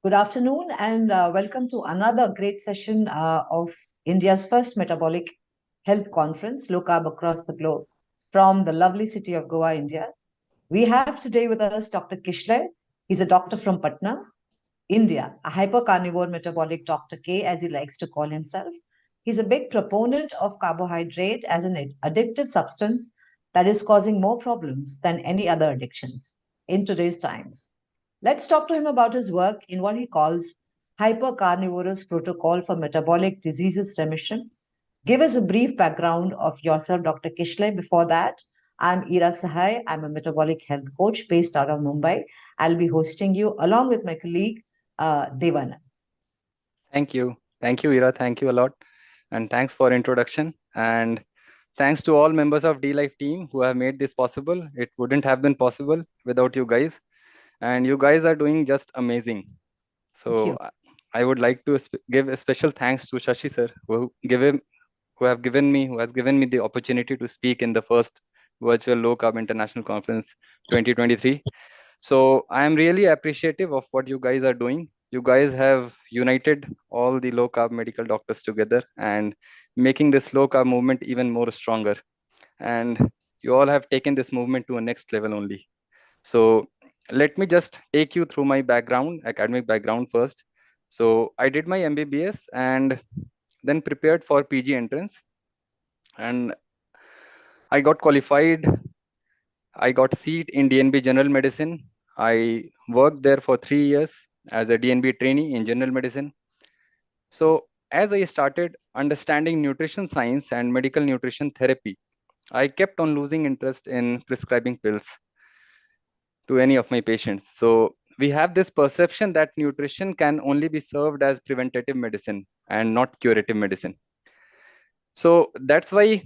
Good afternoon and welcome to another great session of India's first metabolic health conference, Low Carb Across the Globe, from the lovely city of Goa, India. We have today with us Dr. Kishlay. He's a doctor from Patna, India, a hypercarnivore metabolic Dr. K, as he likes to call himself. He's a big proponent of carbohydrate as an addictive substance that is causing more problems than any other addictions in today's times. Let's talk to him about his work in what he calls hypercarnivorous protocol for metabolic diseases remission. Give us a brief background of yourself, Dr. Kishlay. Before that, I'm Ira Sahai. I'm a metabolic health coach based out of Mumbai. I'll be hosting you along with my colleague, Devana. Thank you. Thank you, Ira. Thank you a lot. And thanks for introduction. And thanks to all members of D-Life team who have made this possible. It wouldn't have been possible without you guys. And you guys are doing just amazing. Thank So you. I would like to give a special thanks to Shashi sir, who has given me the opportunity to speak in the first virtual low carb international conference 2023. So I am really appreciative of what you guys are doing. You guys have united all the low carb medical doctors together and making this low carb movement even more stronger. And you all have taken this movement to a next level only. So let me just take you through my background, academic background first. So I did my MBBS and then prepared for PG entrance, and I got qualified. I got seat in DNB General Medicine. I worked there for 3 years as a DNB trainee in general medicine. So as I started understanding nutrition science and medical nutrition therapy, I kept on losing interest in prescribing pills to any of my patients. So we have this perception that nutrition can only be served as preventative medicine and not curative medicine. So that's why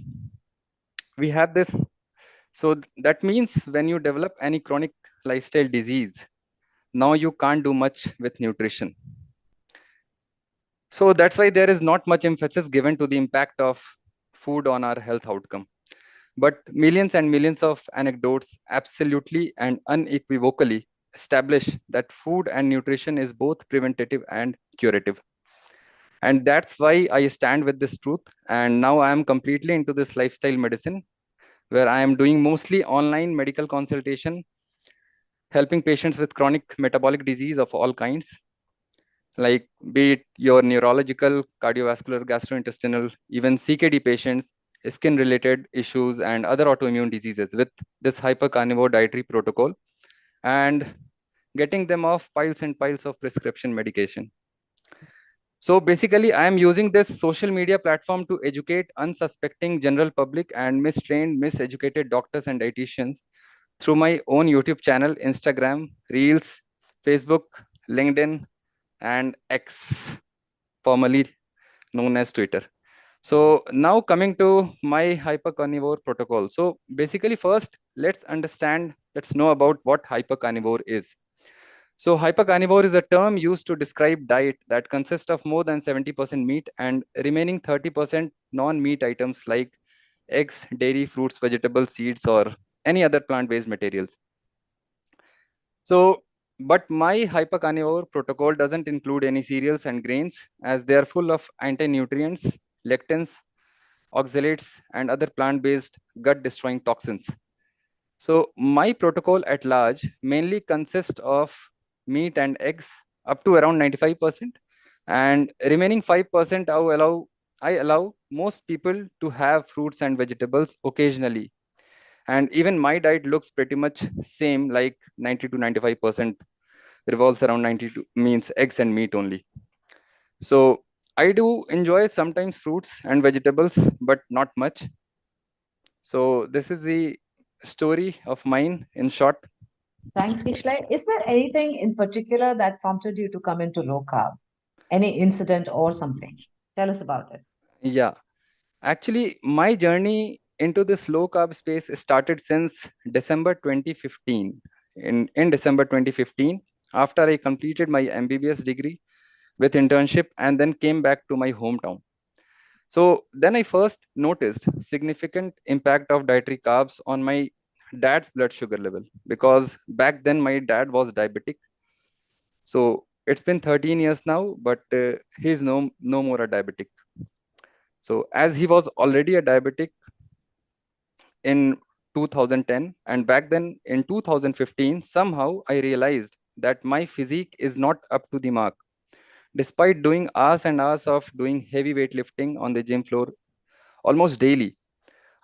we have this. So that means when you develop any chronic lifestyle disease, now you can't do much with nutrition. So that's why there is not much emphasis given to the impact of food on our health outcome. But millions and millions of anecdotes absolutely and unequivocally establish that food and nutrition is both preventative and curative. And that's why I stand with this truth. And now I am completely into this lifestyle medicine where I am doing mostly online medical consultation, helping patients with chronic metabolic disease of all kinds, like be it your neurological, cardiovascular, gastrointestinal, even CKD patients, skin related issues, and other autoimmune diseases with this hypercarnivore dietary protocol, and getting them off piles and piles of prescription medication. So basically, I am using this social media platform to educate unsuspecting general public and mistrained, miseducated doctors and dietitians through my own YouTube channel, Instagram, Reels, Facebook, LinkedIn, and X, formerly known as Twitter. So now coming to my hypercarnivore protocol. So basically first, let's know about what hypercarnivore is. So hypercarnivore is a term used to describe diet that consists of more than 70% meat and remaining 30% non-meat items like eggs, dairy, fruits, vegetables, seeds, or any other plant-based materials. So, but my hypercarnivore protocol doesn't include any cereals and grains as they are full of anti-nutrients, lectins, oxalates, and other plant-based gut-destroying toxins. So my protocol at large mainly consists of meat and eggs up to around 95%, and remaining 5% I allow most people to have fruits and vegetables occasionally. And even my diet looks pretty much same, like 90 to 95% revolves around 92 means eggs and meat only. So I do enjoy sometimes fruits and vegetables, but not much. So this is the story of mine in short. Thanks, Kishlay. Is there anything in particular that prompted you to come into low carb? Any incident or something? Tell us about it. Yeah, actually, my journey into this low carb space started since December 2015. In December 2015, after I completed my MBBS degree with internship and then came back to my hometown. So then I first noticed significant impact of dietary carbs on my dad's blood sugar level because back then my dad was diabetic. So It's been 13 years now, but he's no more a diabetic. So as he was already a diabetic in 2010, and back then in 2015, somehow I realized that my physique is not up to the mark. Despite doing hours and hours of doing heavy weightlifting on the gym floor almost daily,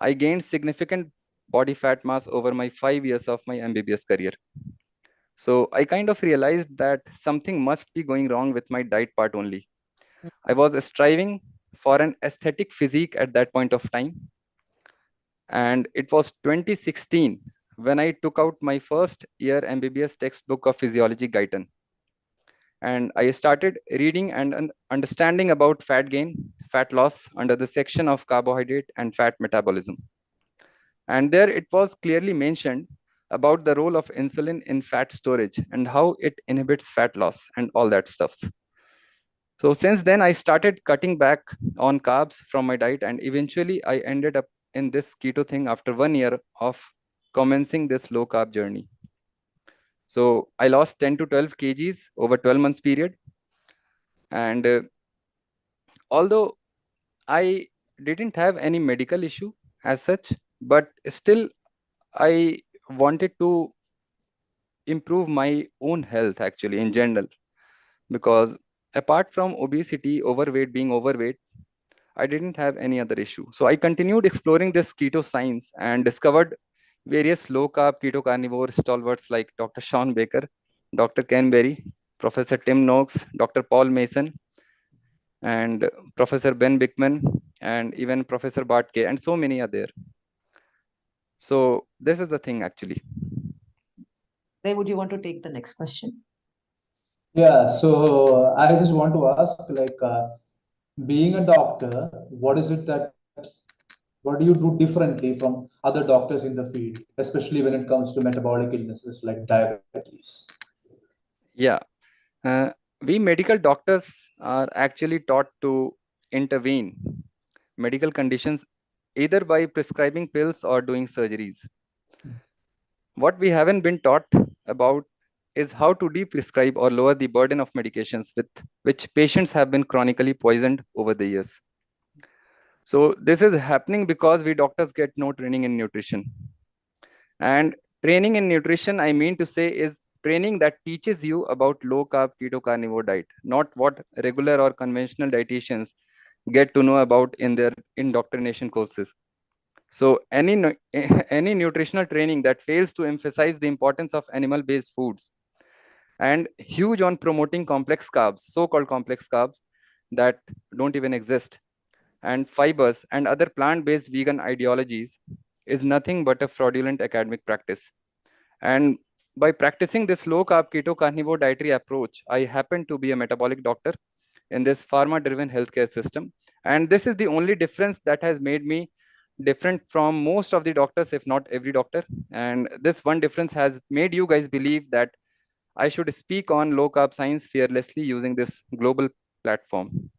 I gained significant body fat mass over my 5 years of my MBBS career. So I kind of realized that something must be going wrong with my diet part only. I was striving for an aesthetic physique at that point of time. And it was 2016 when I took out my first year MBBS textbook of physiology Guyton. And I started reading and understanding about fat gain, fat loss under the section of carbohydrate and fat metabolism. And there it was clearly mentioned about the role of insulin in fat storage and how it inhibits fat loss and all that stuff. So since then, I started cutting back on carbs from my diet, and eventually I ended up in this keto thing after 1 year of commencing this low carb journey. So I lost 10 to 12 kgs over 12 months period. And although I didn't have any medical issue as such, but still I wanted to improve my own health actually in general, because apart from obesity, overweight, being overweight, I didn't have any other issue. So I continued exploring this keto science and discovered various low carb keto carnivore stalwarts like Dr. Sean Baker, Dr. Ken Berry, Professor Tim Noakes, Dr. Paul Mason, and Professor Ben Bickman, and even Professor Bart K, and so many are there. So this is the thing actually. They would you want to take the next question? Yeah, so I just want to ask, like, being a doctor, what is it that, what do you do differently from other doctors in the field, especially when it comes to metabolic illnesses like diabetes? Yeah. We medical doctors are actually taught to intervene medical conditions either by prescribing pills or doing surgeries. What we haven't been taught about is how to de-prescribe or lower the burden of medications with which patients have been chronically poisoned over the years. So this is happening because we doctors get no training in nutrition. And training in nutrition, I mean to say, is training that teaches you about low carb keto carnivore diet, not what regular or conventional dietitians get to know about in their indoctrination courses. So any nutritional training that fails to emphasize the importance of animal-based foods and huge on promoting complex carbs, so-called complex carbs that don't even exist, and fibers and other plant-based vegan ideologies is nothing but a fraudulent academic practice. And by practicing this low carb keto carnivore dietary approach, I happen to be a metabolic doctor in this pharma driven healthcare system. And this is the only difference that has made me different from most of the doctors, if not every doctor. And this one difference has made you guys believe that I should speak on low carb science fearlessly using this global platform.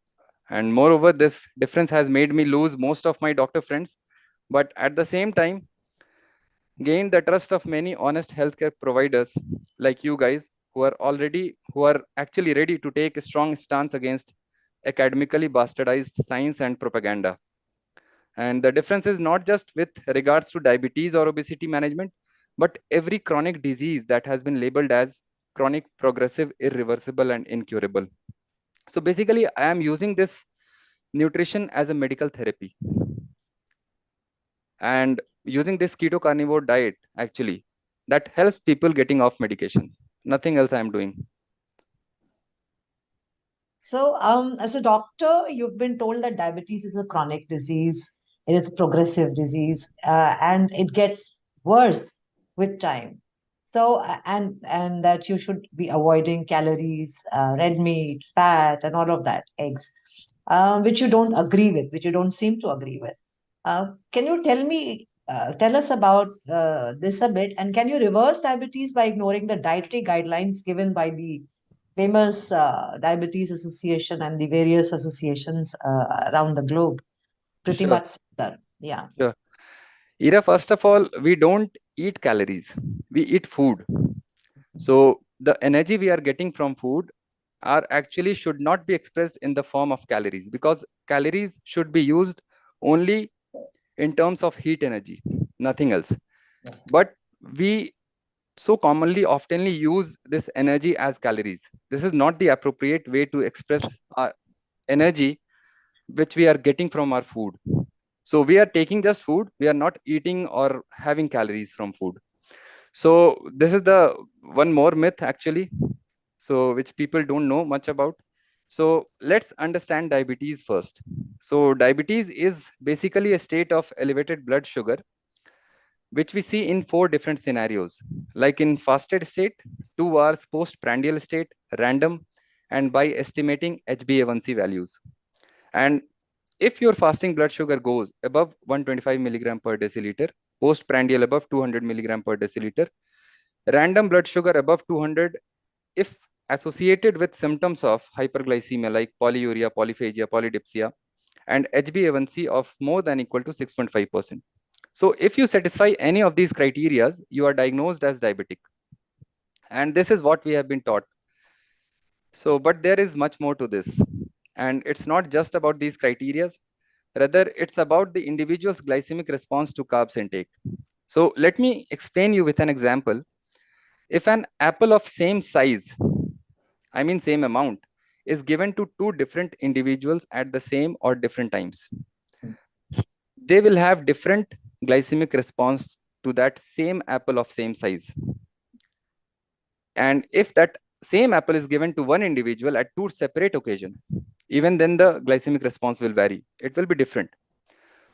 And moreover, this difference has made me lose most of my doctor friends, but at the same time, gain the trust of many honest healthcare providers like you guys who are actually ready to take a strong stance against academically bastardized science and propaganda. And the difference is not just with regards to diabetes or obesity management, but every chronic disease that has been labeled as chronic, progressive, irreversible, and incurable. So basically, I am using this nutrition as a medical therapy and using this keto carnivore diet actually that helps people getting off medication. Nothing else I am doing. So, as a doctor, you've been told that diabetes is a chronic disease, it is a progressive disease, and it gets worse with time. So, and that you should be avoiding calories, red meat, fat, and all of that, eggs, which you don't agree with, which you don't seem to agree with. Can you tell us about this a bit, and can you reverse diabetes by ignoring the dietary guidelines given by the famous Diabetes Association and the various associations around the globe? Pretty Sure, much similar. Yeah. sure. Ira, first of all, we don't eat calories, we eat food. So the energy we are getting from food are actually should not be expressed in the form of calories, because calories should be used only in terms of heat energy, nothing else. Yes. But we so commonly oftenly use this energy as calories. This is not the appropriate way to express our energy which we are getting from our food. So we are taking just food, we are not eating or having calories from food. So this is the one more myth actually, so which people don't know much about. So let's understand diabetes first. So diabetes is basically a state of elevated blood sugar, which we see in four different scenarios, like in fasted state, 2 hours postprandial state, random, and by estimating HbA1c values. And if your fasting blood sugar goes above 125 milligram per deciliter, postprandial above 200 milligram per deciliter, random blood sugar above 200, if associated with symptoms of hyperglycemia like polyuria, polyphagia, polydipsia, and HbA1c of more than equal to 6.5%. So if you satisfy any of these criteria, you are diagnosed as diabetic. And this is what we have been taught. So, but there is much more to this. And it's not just about these criteria, rather it's about the individual's glycemic response to carbs intake. So let me explain you with an example. If an apple of same size, I mean same amount, is given to two different individuals at the same or different times, they will have different glycemic response to that same apple of same size. And if that same apple is given to one individual at two separate occasions, even then the glycemic response will vary. It will be different.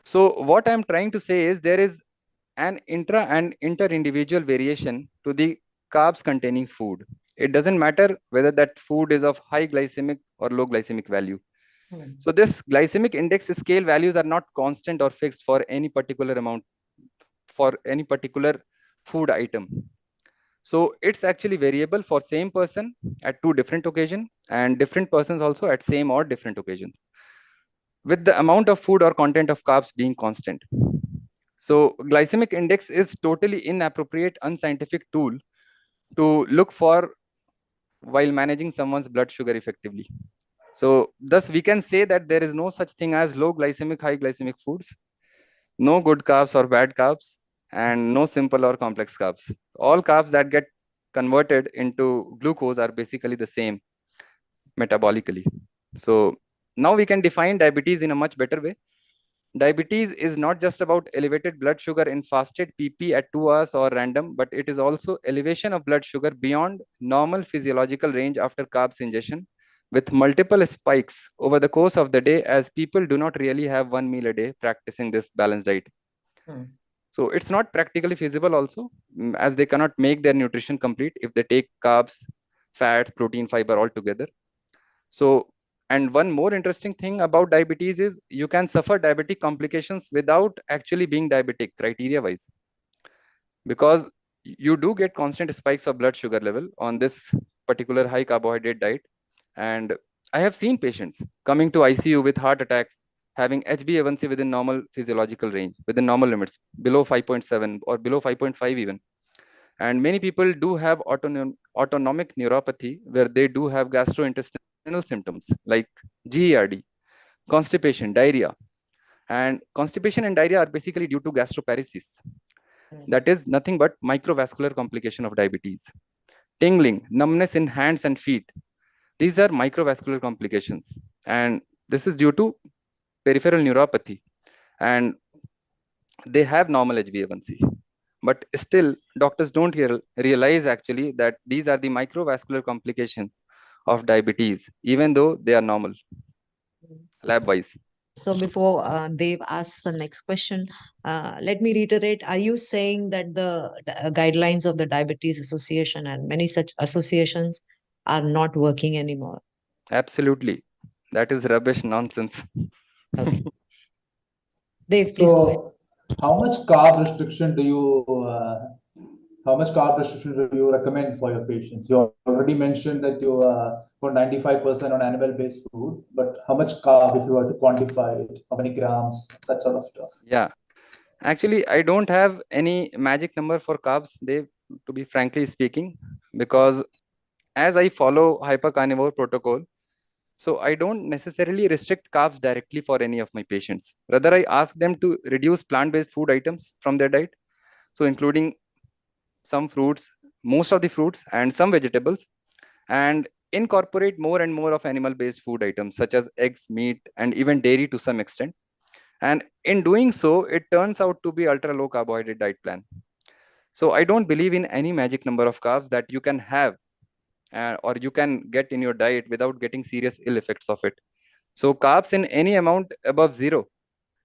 So what I'm trying to say is there is an intra and inter-individual variation to the carbs containing food. It doesn't matter whether that food is of high glycemic or low glycemic value. So this glycemic index scale values are not constant or fixed for any particular amount, for any particular food item. So it's actually variable for same person at two different occasions, and different persons also at same or different occasions, with the amount of food or content of carbs being constant. So glycemic index is totally inappropriate, unscientific tool to look for while managing someone's blood sugar effectively. So thus we can say that there is no such thing as low glycemic, high glycemic foods, no good carbs or bad carbs, and no simple or complex carbs. All carbs that get converted into glucose are basically the same metabolically. So now we can define diabetes in a much better way. Diabetes is not just about elevated blood sugar in fasted PP at 2 hours or random, but it is also elevation of blood sugar beyond normal physiological range after carbs ingestion, with multiple spikes over the course of the day, as people do not really have one meal a day practicing this balanced diet. So it's not practically feasible also, as they cannot make their nutrition complete if they take carbs, fats, protein, fiber all together. So, and one more interesting thing about diabetes is you can suffer diabetic complications without actually being diabetic criteria wise, because you do get constant spikes of blood sugar level on this particular high carbohydrate diet. And I have seen patients coming to ICU with heart attacks, having HbA1c within normal physiological range, within normal limits, below 5.7 or below 5.5 even. And many people do have autonomic neuropathy, where they do have gastrointestinal symptoms like GERD, constipation, diarrhea. And constipation and diarrhea are basically due to gastroparesis. That is nothing but microvascular complication of diabetes. Tingling, numbness in hands and feet. These are microvascular complications. And this is due to peripheral neuropathy. And they have normal HbA1c. But still, doctors don't realize actually that these are the microvascular complications of diabetes, even though they are normal lab wise. So before Dave asks the next question, let me reiterate, are you saying that the guidelines of the Diabetes Association and many such associations are not working anymore? Absolutely. That is rubbish nonsense. Okay. Dave, please go ahead. So, how much carb restriction do you how much carb restriction do you recommend for your patients? You already mentioned that you for 95% on animal-based food, but how much carb, if you were to quantify it, how many grams, that sort of stuff? Yeah. Actually, I don't have any magic number for carbs, Dave, to be frankly speaking, because as I follow hypercarnivore protocol, so I don't necessarily restrict carbs directly for any of my patients. Rather, I ask them to reduce plant-based food items from their diet, so including some fruits, most of the fruits, and some vegetables, and incorporate more and more of animal-based food items such as eggs, meat, and even dairy to some extent. And in doing so, it turns out to be ultra low carbohydrate diet plan. So I don't believe in any magic number of carbs that you can have or you can get in your diet without getting serious ill effects of it. So carbs in any amount above zero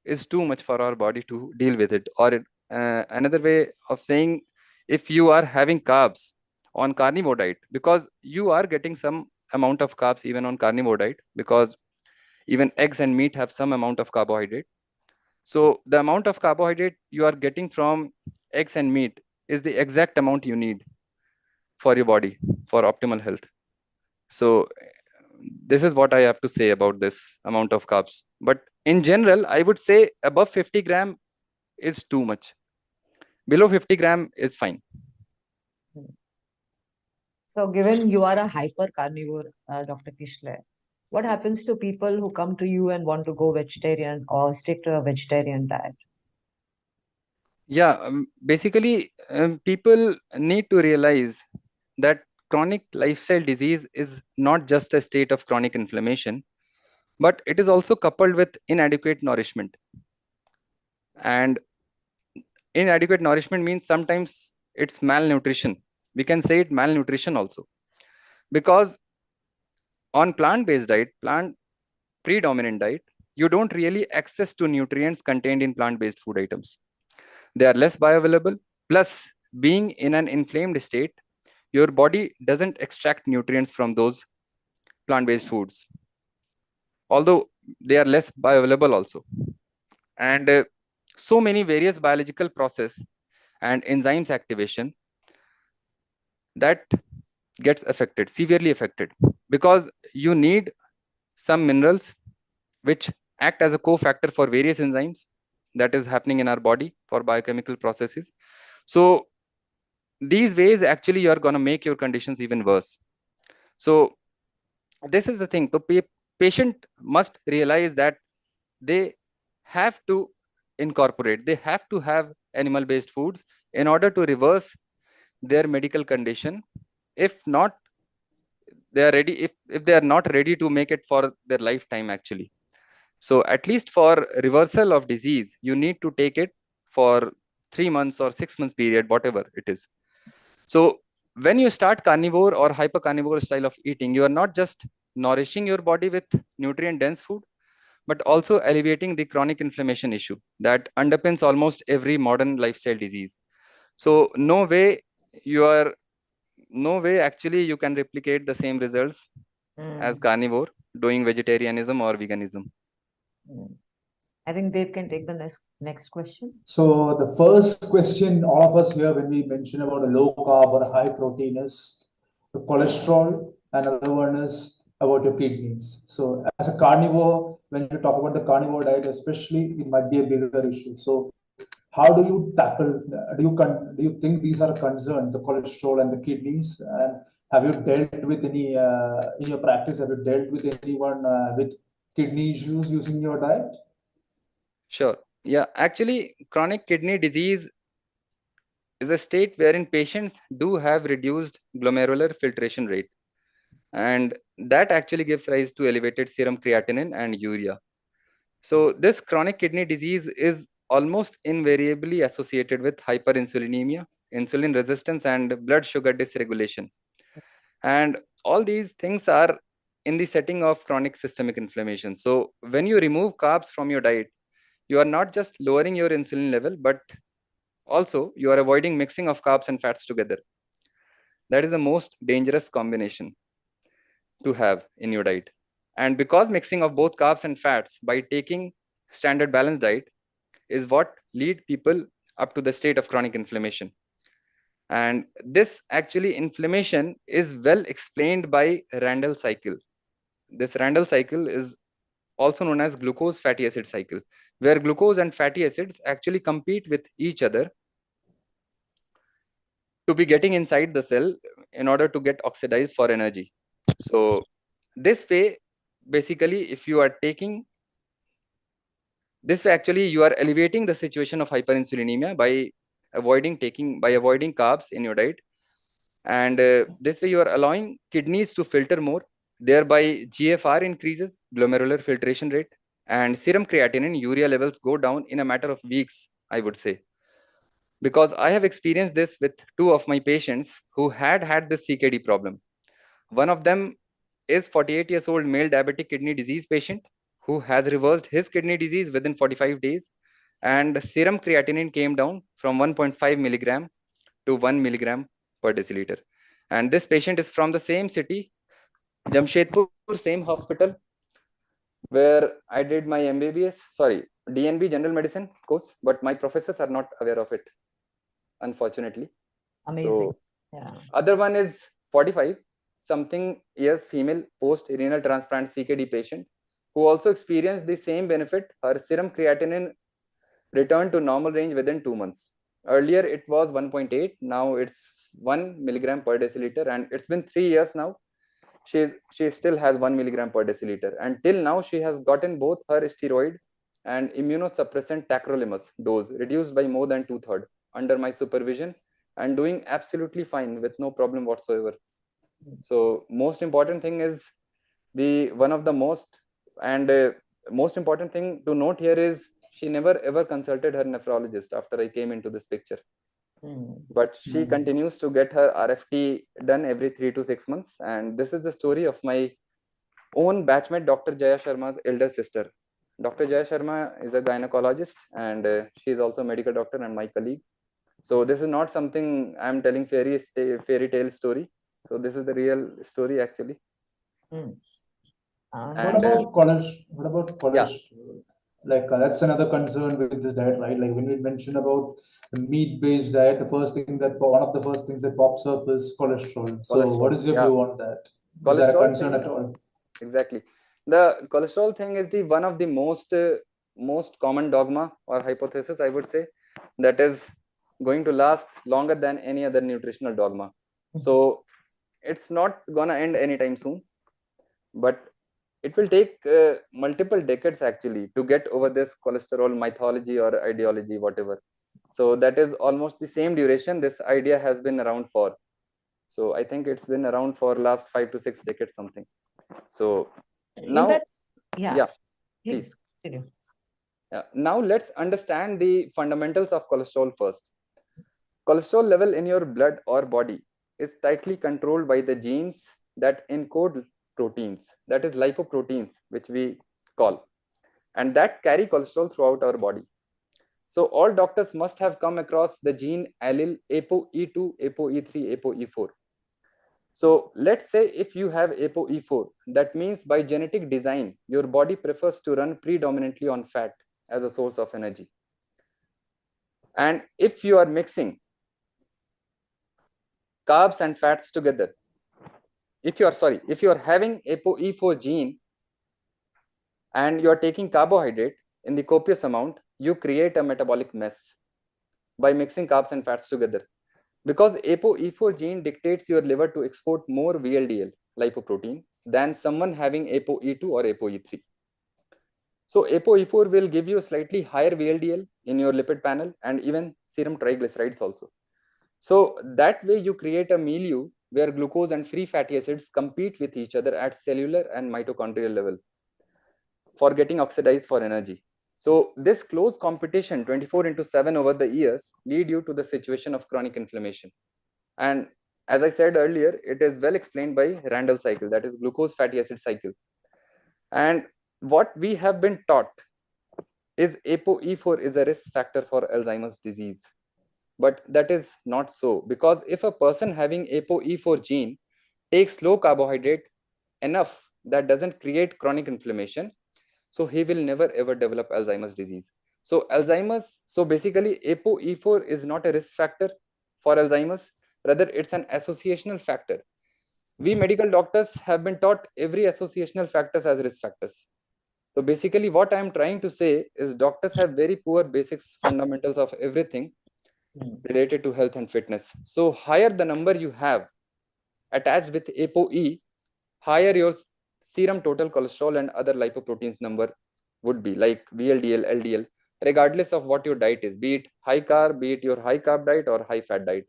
is too much for our body to deal with it. Or another way of saying, if you are having carbs on carnivore diet, because you are getting some amount of carbs even on carnivore diet, because even eggs and meat have some amount of carbohydrate. So the amount of carbohydrate you are getting from eggs and meat is the exact amount you need for your body for optimal health. So this is what I have to say about this amount of carbs. But in general, I would say above 50 gram is too much. Below 50 gram is fine. So, given you are a hyper carnivore, Dr. Kishlay, what happens to people who come to you and want to go vegetarian or stick to a vegetarian diet? Yeah, basically, people need to realize that chronic lifestyle disease is not just a state of chronic inflammation, but it is also coupled with inadequate nourishment. And inadequate nourishment means sometimes it's malnutrition. We can say it malnutrition also, because on plant-based diet, plant predominant diet, you don't really access to nutrients contained in plant-based food items. They are less bioavailable. Plus, being in an inflamed state, your body doesn't extract nutrients from those plant-based foods, although they are less bioavailable also. And so many various biological process and enzymes activation that gets affected, severely affected, because you need some minerals which act as a cofactor for various enzymes that is happening in our body for biochemical processes. So these ways actually you are going to make your conditions even worse. So this is the thing. The patient must realize that they have to incorporate, they have to have animal based foods in order to reverse their medical condition. If not, they are ready, if they are not ready to make it for their lifetime actually. So at least for reversal of disease, you need to take it for 3 months or 6 months period, whatever it is. So when you start carnivore or hypercarnivore style of eating, you are not just nourishing your body with nutrient dense food, but also alleviating the chronic inflammation issue that underpins almost every modern lifestyle disease. So no way actually you can replicate the same results as carnivore doing vegetarianism or veganism. I think Dave can take the next question. So the first question all of us here when we mention about a low carb or a high protein is the cholesterol, and another one is about your kidneys. So as a carnivore, when you talk about the carnivore diet, especially, it might be a bigger issue. So how do you tackle? Do you think these are a concern, the cholesterol and the kidneys? And have you dealt with any in your practice? Have you dealt with anyone with kidney issues using your diet? Sure. Yeah, actually, chronic kidney disease is a state wherein patients do have reduced glomerular filtration rate. And that actually gives rise to elevated serum creatinine and urea. So this chronic kidney disease is almost invariably associated with hyperinsulinemia, insulin resistance, and blood sugar dysregulation. And all these things are in the setting of chronic systemic inflammation. So when you remove carbs from your diet, you are not just lowering your insulin level, but also you are avoiding mixing of carbs and fats together. That is the most dangerous combination to have in your diet. And because mixing of both carbs and fats by taking standard balanced diet is what lead people up to the state of chronic inflammation. And this actually inflammation is well explained by Randall cycle. This Randall cycle is also known as glucose fatty acid cycle, where glucose and fatty acids actually compete with each other to be getting inside the cell in order to get oxidized for energy. So this way, basically, if you are taking this way, actually, you are alleviating the situation of hyperinsulinemia by avoiding carbs in your diet. And this way you are allowing kidneys to filter more, thereby GFR increases, glomerular filtration rate, and serum creatinine, urea levels go down in a matter of weeks, I would say. Because I have experienced this with two of my patients who had this CKD problem. One of them is 48 years old male diabetic kidney disease patient who has reversed his kidney disease within 45 days, and serum creatinine came down from 1.5 milligram to 1 milligram per deciliter. And this patient is from the same city, Jamshedpur, same hospital where I did my MBBS, sorry, DNB general medicine course, but my professors are not aware of it, unfortunately. Amazing. So Yeah. other one is 45 something years female post renal transplant CKD patient who also experienced the same benefit. Her serum creatinine returned to normal range within 2 months. Earlier it was 1.8, now it's 1 milligram per deciliter, and it's been 3 years now. She still has 1 milligram per deciliter, and till now she has gotten both her steroid and immunosuppressant tacrolimus dose reduced by more than 2/3 under my supervision, and doing absolutely fine with no problem whatsoever. So most important thing is the one of the most and most important thing to note here is she never ever consulted her nephrologist after I came into this picture. But she continues to get her RFT done every 3 to 6 months. And this is the story of my own batchmate, Dr. Jaya Sharma's elder sister. Dr. Jaya Sharma is a gynecologist, and she is also a medical doctor and my colleague. So this is not something I'm telling fairy tale story. So this is the real story actually. What about cholesterol? What about cholesterol? Yeah. Like that's another concern with this diet, right? Like when we mention about the meat-based diet, the first thing that one of the first things that pops up is cholesterol. So what is your view on that? Is that a Cholesterol concern thing, at all? exactly. The cholesterol thing is the one of the most common dogma or hypothesis, I would say, that is going to last longer than any other nutritional dogma. So it's not gonna end anytime soon, but it will take multiple decades actually to get over this cholesterol mythology or ideology, whatever. So that is almost the same duration this idea has been around for. So I think it's been around for last 5 to 6 decades something. So now, Please continue. Now let's understand the fundamentals of cholesterol first. Cholesterol level in your blood or body is tightly controlled by the genes that encode proteins, that is lipoproteins, which we call, and that carry cholesterol throughout our body. So all doctors must have come across the gene allele ApoE2, ApoE3, ApoE4. So let's say if you have ApoE4, that means by genetic design, your body prefers to run predominantly on fat as a source of energy. And if you are mixing carbs and fats together, if you are having ApoE4 gene and you are taking carbohydrate in the copious amount, you create a metabolic mess by mixing carbs and fats together. Because ApoE4 gene dictates your liver to export more VLDL, lipoprotein, than someone having ApoE2 or ApoE3. So ApoE4 will give you slightly higher VLDL in your lipid panel and even serum triglycerides also. So that way you create a milieu where glucose and free fatty acids compete with each other at cellular and mitochondrial level for getting oxidized for energy. So this close competition 24/7 over the years lead you to the situation of chronic inflammation. And as I said earlier, it is well explained by Randall cycle, that is glucose fatty acid cycle. And what we have been taught is ApoE4 is a risk factor for Alzheimer's disease. But that is not so, because if a person having ApoE4 gene takes low carbohydrate enough that doesn't create chronic inflammation, so he will never ever develop Alzheimer's disease. So basically ApoE4 is not a risk factor for Alzheimer's, rather it's an associational factor. We medical doctors have been taught every associational factors as risk factors. So basically what I'm trying to say is doctors have very poor basics fundamentals of everything related to health and fitness. So higher the number you have, attached with ApoE, higher your serum total cholesterol and other lipoproteins number would be, like VLDL, LDL, regardless of what your diet is, be it high carb, be it your high carb diet or high fat diet.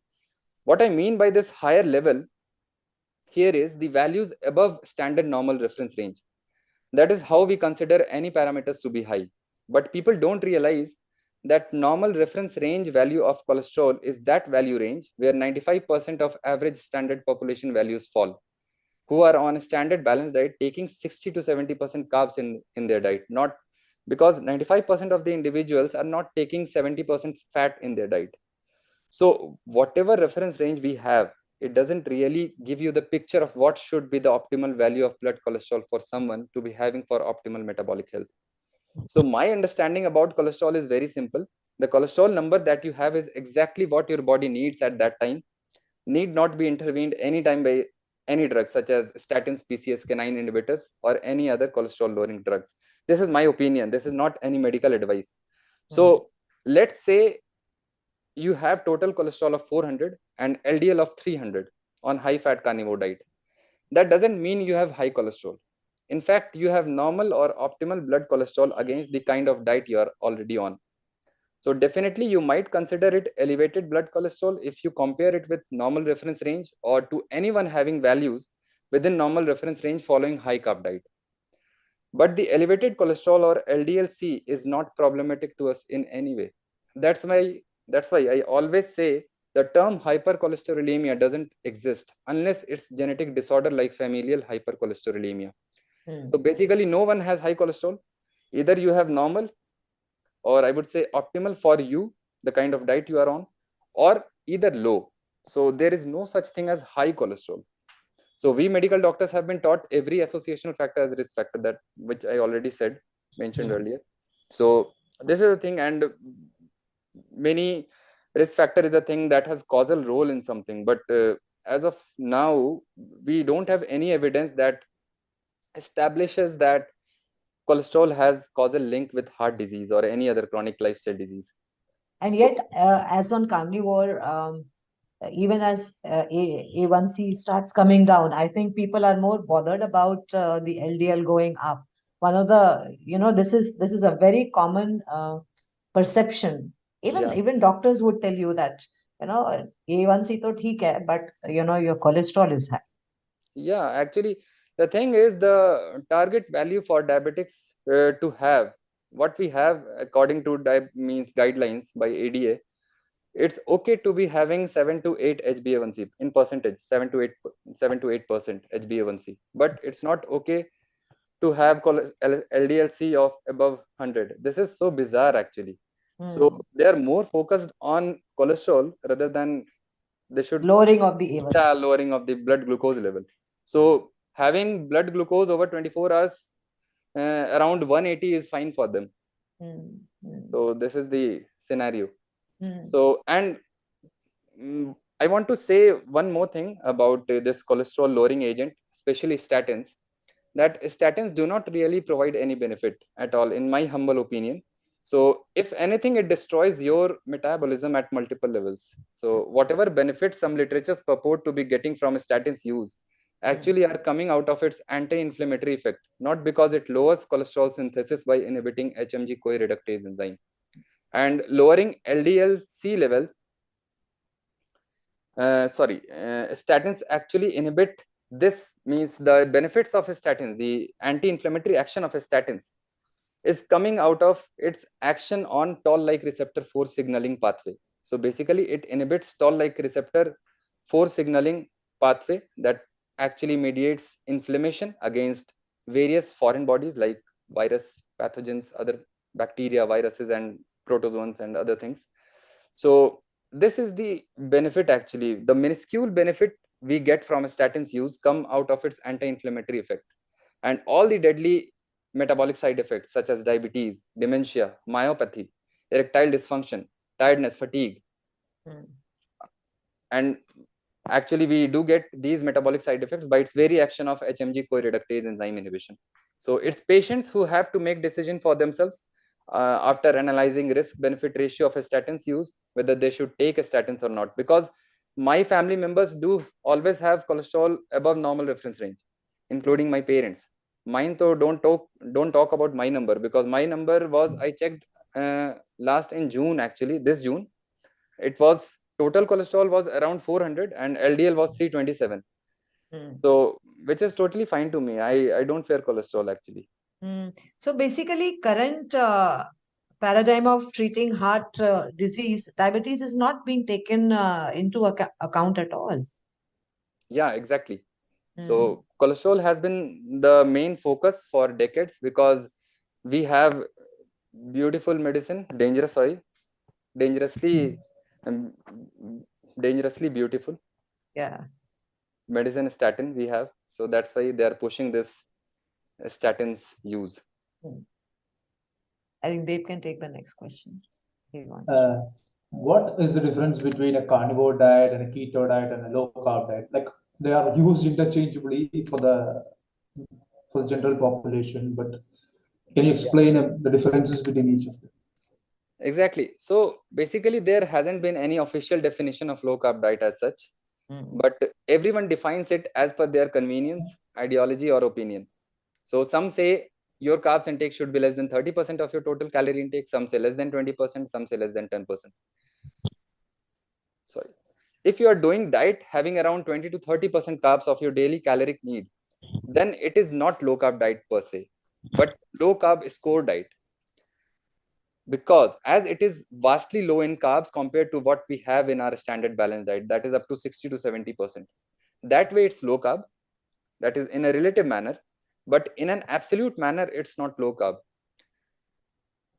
What I mean by this higher level here is the values above standard normal reference range. That is how we consider any parameters to be high. But people don't realize that normal reference range value of cholesterol is that value range where 95% of average standard population values fall, who are on a standard balanced diet taking 60 to 70% carbs in their diet, not because 95% of the individuals are not taking 70% fat in their diet. So whatever reference range we have, it doesn't really give you the picture of what should be the optimal value of blood cholesterol for someone to be having for optimal metabolic health. So my understanding about cholesterol is very simple. The cholesterol number that you have is exactly what your body needs at that time, need not be intervened anytime by any drugs such as statins, PCSK9 inhibitors, or any other cholesterol lowering drugs. This is my opinion. This is not any medical advice. So let's say you have total cholesterol of 400 and LDL of 300 on high fat carnivore diet. That doesn't mean you have high cholesterol. In fact, you have normal or optimal blood cholesterol against the kind of diet you are already on. So definitely you might consider it elevated blood cholesterol if you compare it with normal reference range or to anyone having values within normal reference range following high carb diet. But the elevated cholesterol or LDL-C is not problematic to us in any way. That's why I always say the term hypercholesterolemia doesn't exist unless it's genetic disorder like familial hypercholesterolemia. So basically no one has high cholesterol. Either you have normal, or I would say optimal for you, the kind of diet you are on, or either low. So there is no such thing as high cholesterol. So we medical doctors have been taught every associational factor as risk factor, that which I already mentioned earlier. So this is a thing, and many risk factor is a thing that has causal role in something. But as of now, we don't have any evidence that establishes that cholesterol has causal link with heart disease or any other chronic lifestyle disease. And So yet, as on carnivore, even as A1C starts coming down, I think people are more bothered about the LDL going up. One of the, this is a very common perception. yeah, Even doctors would tell you that, A1C to theek hai, but your cholesterol is high. yeah, actually the thing is the target value for diabetics to have what we have according to means guidelines by ADA, it's okay to be having 7 to 8 HbA1c in percentage, 7 to 8% HbA1c, but it's not okay to have LDL-C of above 100. This is so bizarre actually. So they are more focused on cholesterol rather than they should Lowering of the A1C. lowering of the blood glucose level. So having blood glucose over 24 hours around 180 is fine for them. So this is the scenario. So, and I want to say one more thing about this cholesterol lowering agent, especially statins, that statins do not really provide any benefit at all, in my humble opinion. So if anything, it destroys your metabolism at multiple levels. So whatever benefits some literatures purport to be getting from statins use actually are coming out of its anti-inflammatory effect, not because it lowers cholesterol synthesis by inhibiting HMG-CoA reductase enzyme. And lowering LDL-C levels, statins actually inhibit this, means the benefits of statins, the anti-inflammatory action of statins is coming out of its action on toll-like receptor 4 signaling pathway. So basically it inhibits toll-like receptor 4 signaling pathway that actually mediates inflammation against various foreign bodies like virus, pathogens, other bacteria, viruses, and protozoans and other things. So this is the benefit, actually the minuscule benefit we get from statins use come out of its anti-inflammatory effect, and all the deadly metabolic side effects such as diabetes, dementia, myopathy, erectile dysfunction, tiredness, fatigue, and actually we do get these metabolic side effects by its very action of HMG-CoA reductase enzyme inhibition. So it's patients who have to make decision for themselves after analyzing risk benefit ratio of statins use, whether they should take statins or not, because my family members do always have cholesterol above normal reference range, including my parents. Mine though don't talk about my number, because my number was, I checked last in June, actually this June, it was total cholesterol was around 400 and LDL was 327. So which is totally fine to me. I don't fear cholesterol actually. So basically, current paradigm of treating heart disease, diabetes is not being taken into account at all. Yeah, exactly. So cholesterol has been the main focus for decades, because we have beautiful medicine, dangerously, um, dangerously beautiful Yeah. medicine, statin we have. So that's why they are pushing this statins use. I think Dave can take the next question. What is the difference between a carnivore diet and a keto diet and a low carb diet? Like they are used interchangeably for the general population, but can you explain the differences between each of them? Exactly. So basically, there hasn't been any official definition of low carb diet as such, but everyone defines it as per their convenience, ideology, or opinion. So some say your carbs intake should be less than 30% of your total calorie intake. Some say less than 20%. Some say less than 10%. Sorry. If you are doing diet having around 20 to 30% carbs of your daily caloric need, then it is not low carb diet per se, but low carb score diet. Because as it is vastly low in carbs compared to what we have in our standard balanced diet, that is up to 60 to 70%. That way it's low carb, that is in a relative manner, but in an absolute manner, it's not low carb.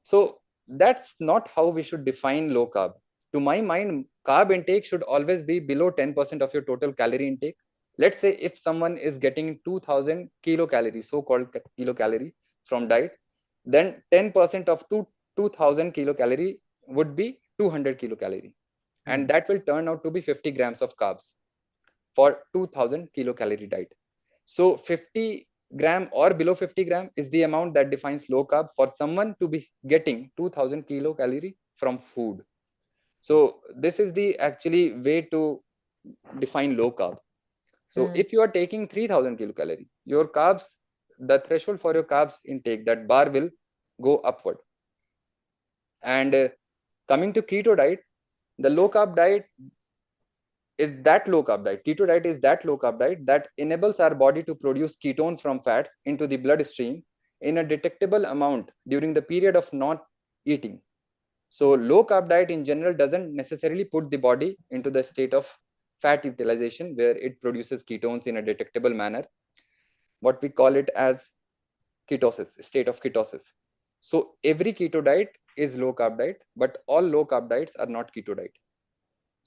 So that's not how we should define low carb. To my mind, carb intake should always be below 10% of your total calorie intake. Let's say if someone is getting 2000 kilocalories, so-called kilocalorie from diet, then 10% of 2000 kilocalorie would be 200 kilocalorie. And that will turn out to be 50 grams of carbs for 2000 kilocalorie diet. So 50 gram or below 50 gram is the amount that defines low carb for someone to be getting 2000 kilocalorie from food. So this is the actually way to define low carb. So if you are taking 3000 kilocalorie, your carbs, the threshold for your carbs intake, that bar will go upward. And coming to keto diet, the low carb diet is that low carb diet. Keto diet is that low carb diet that enables our body to produce ketones from fats into the bloodstream in a detectable amount during the period of not eating. So low carb diet in general doesn't necessarily put the body into the state of fat utilization where it produces ketones in a detectable manner. What we call it as ketosis, state of ketosis. So every keto diet is low carb diet, but all low carb diets are not keto diet.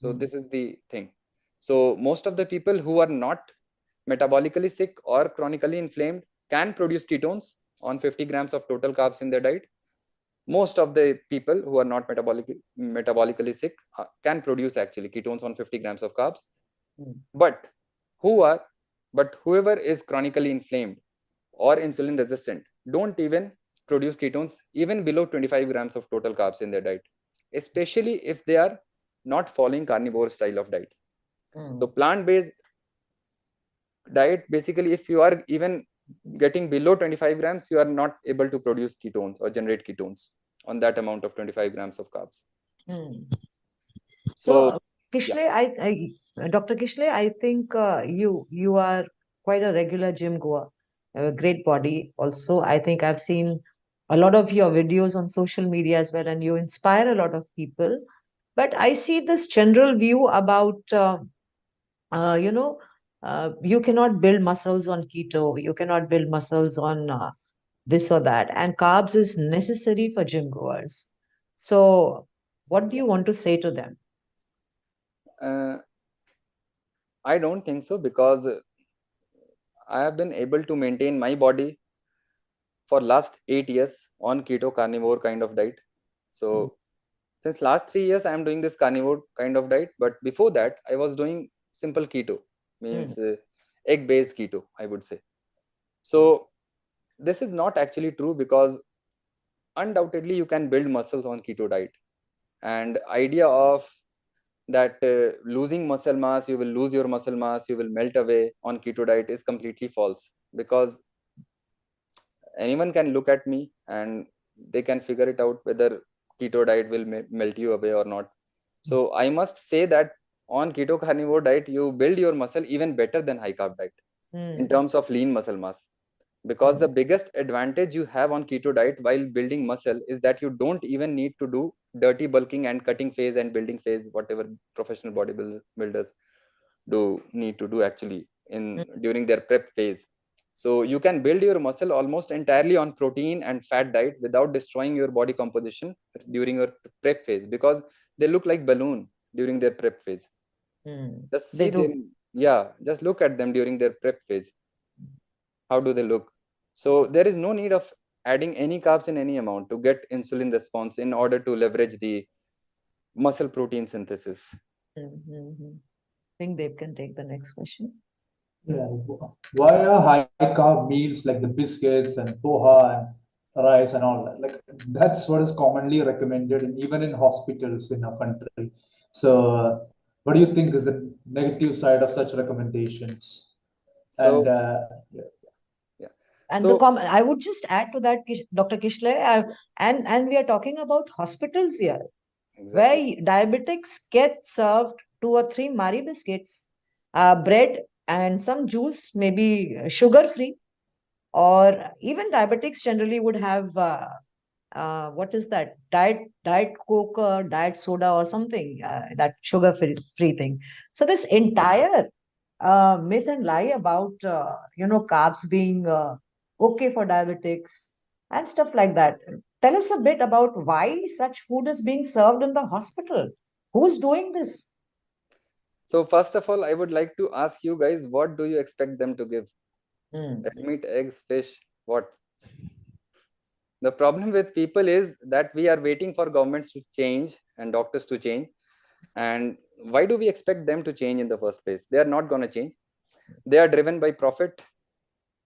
So this is the thing. So most of the people who are not metabolically sick or chronically inflamed can produce ketones on 50 grams of total carbs in their diet. Most of the people who are not metabolically sick can produce actually ketones on 50 grams of carbs. But whoever is chronically inflamed or insulin resistant don't even produce ketones even below 25 grams of total carbs in their diet, especially if they are not following carnivore style of diet. So plant-based diet, basically, if you are even getting below 25 grams, you are not able to produce ketones or generate ketones on that amount of 25 grams of carbs. So, Kishlay, Dr. Kishlay, I think you are quite a regular gym goer, a great body. Also, I think I've seen a lot of your videos on social media as well, and you inspire a lot of people. But I see this general view about, you know, you cannot build muscles on keto, you cannot build muscles on this or that, and carbs is necessary for gym goers. So, what do you want to say to them? I don't think so, because I have been able to maintain my body for last 8 years on keto carnivore kind of diet. So since last 3 years, I am doing this carnivore kind of diet. But before that, I was doing simple keto, means egg-based keto, I would say. So this is not actually true, because undoubtedly you can build muscles on keto diet. And idea of that losing muscle mass, you will lose your muscle mass, you will melt away on keto diet is completely false, because anyone can look at me and they can figure it out whether keto diet will melt you away or not. So I must say that on keto carnivore diet, you build your muscle even better than high carb diet in terms of lean muscle mass. Because the biggest advantage you have on keto diet while building muscle is that you don't even need to do dirty bulking and cutting phase and building phase, whatever professional bodybuilders do need to do actually in during their prep phase. So you can build your muscle almost entirely on protein and fat diet without destroying your body composition during your prep phase, because they look like balloon during their prep phase. Just They see do. them. Yeah, just look at them during their prep phase. How do they look? So there is no need of adding any carbs in any amount to get insulin response in order to leverage the muscle protein synthesis. Think Dev can take the next question. Yeah. Why are high carb meals like the biscuits and poha and rice and all that? Like that's what is commonly recommended even in hospitals in our country. So, what do you think is the negative side of such recommendations? And So yeah. yeah. And the So I would just add to that, Dr. Kishlay, and we are talking about hospitals here, where exactly. diabetics get served 2 or 3 Marie biscuits, bread, and some juice, maybe sugar free, or even diabetics generally would have what is that, diet coke or diet soda or something, that sugar free thing. So this entire myth and lie about carbs being okay for diabetics and stuff like that. Tell us a bit about why such food is being served in the hospital. Who's doing this? so first of all, I would like to ask you guys, what do you expect them to give? Hmm. Red meat, eggs, fish, what? The problem with people is that we are waiting for governments to change and doctors to change. And why do we expect them to change in the first place? They are not going to change. They are driven by profit,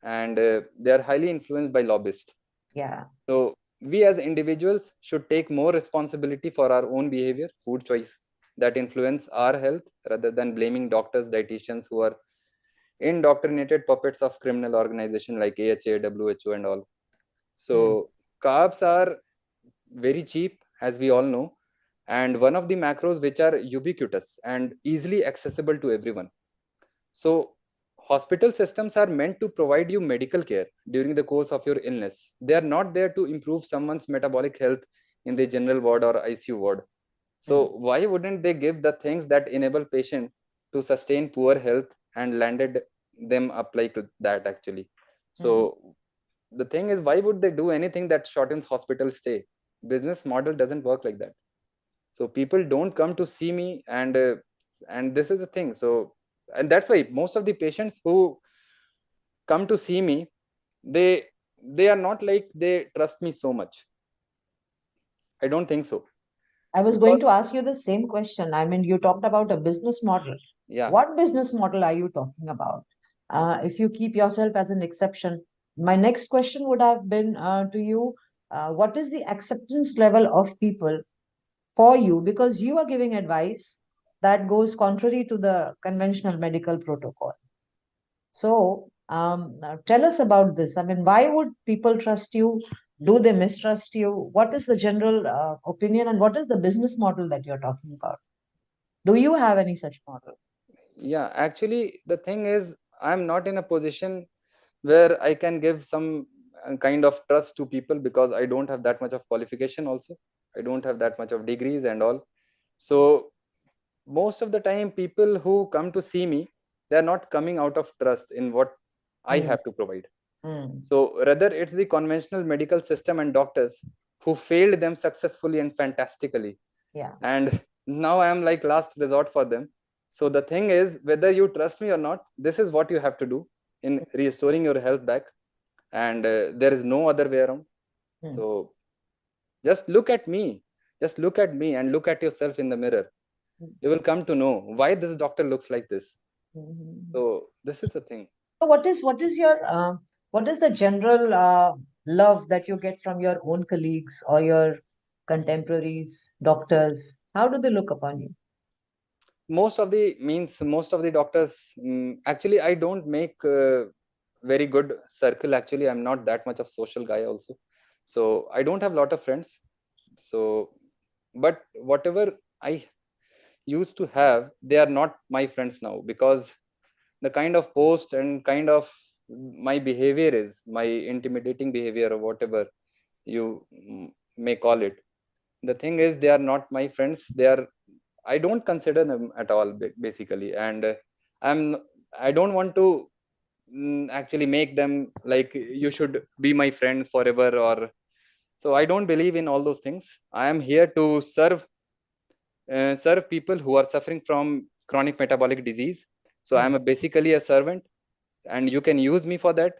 and they are highly influenced by lobbyists. Yeah. So we as individuals should take more responsibility for our own behavior, food choice that influence our health, rather than blaming doctors, dietitians who are indoctrinated puppets of criminal organization like AHA, WHO, and all. So carbs are very cheap, as we all know, and one of the macros which are ubiquitous and easily accessible to everyone. So hospital systems are meant to provide you medical care during the course of your illness. They are not there to improve someone's metabolic health in the general ward or ICU ward. So why wouldn't they give the things that enable patients to sustain poor health and landed them up like that actually? So the thing is, why would they do anything that shortens hospital stay? Business model doesn't work like that. So people don't come to see me, and this is the thing. So, and that's why most of the patients who come to see me, they they are not like they trust me so much. I don't think so. I was Because going to ask you the same question. I mean, you talked about a business model. yeah. What business model are you talking about? If you keep yourself as an exception, my next question would have been to you, what is the acceptance level of people for you? Because you are giving advice that goes contrary to the conventional medical protocol. So, tell us about this. I mean, why would people trust you? Do they mistrust you? What is the general opinion, and what is the business model that you're talking about? Do you have any such model? Yeah, actually, the thing is, I'm not in a position where I can give some kind of trust to people, because I don't have that much of qualification also. I don't have that much of degrees and all. So most of the time, people who come to see me, they're not coming out of trust in what I Mm, have to provide. mm, So rather, it's the conventional medical system and doctors who failed them successfully and fantastically. yeah. And now I am like last resort for them. So the thing is, whether you trust me or not, this is what you have to do in restoring your health back. And there is no other way around. Mm, So just look at me. Just look at me and look at yourself in the mirror. mm, You will come to know why this doctor looks like this. mm. So this is the thing. So, what is your what is the general love that you get from your own colleagues or your contemporaries, doctors? How do they look upon you? most of the doctors, actually I don't make very good circle. Actually, I'm not that much of social guy also, so I don't have a lot of friends. So, but whatever I used to have, they are not my friends now, because the kind of post and kind of my behavior is my intimidating behavior, or whatever you may call it. The thing is, they are not my friends. They are, I don't consider them at all, basically. And i'm I don't want to actually make them like you should be my friend forever, or so I don't believe in all those things. I am here to serve people who are suffering from chronic metabolic disease. So I'm basically a servant, and you can use me for that.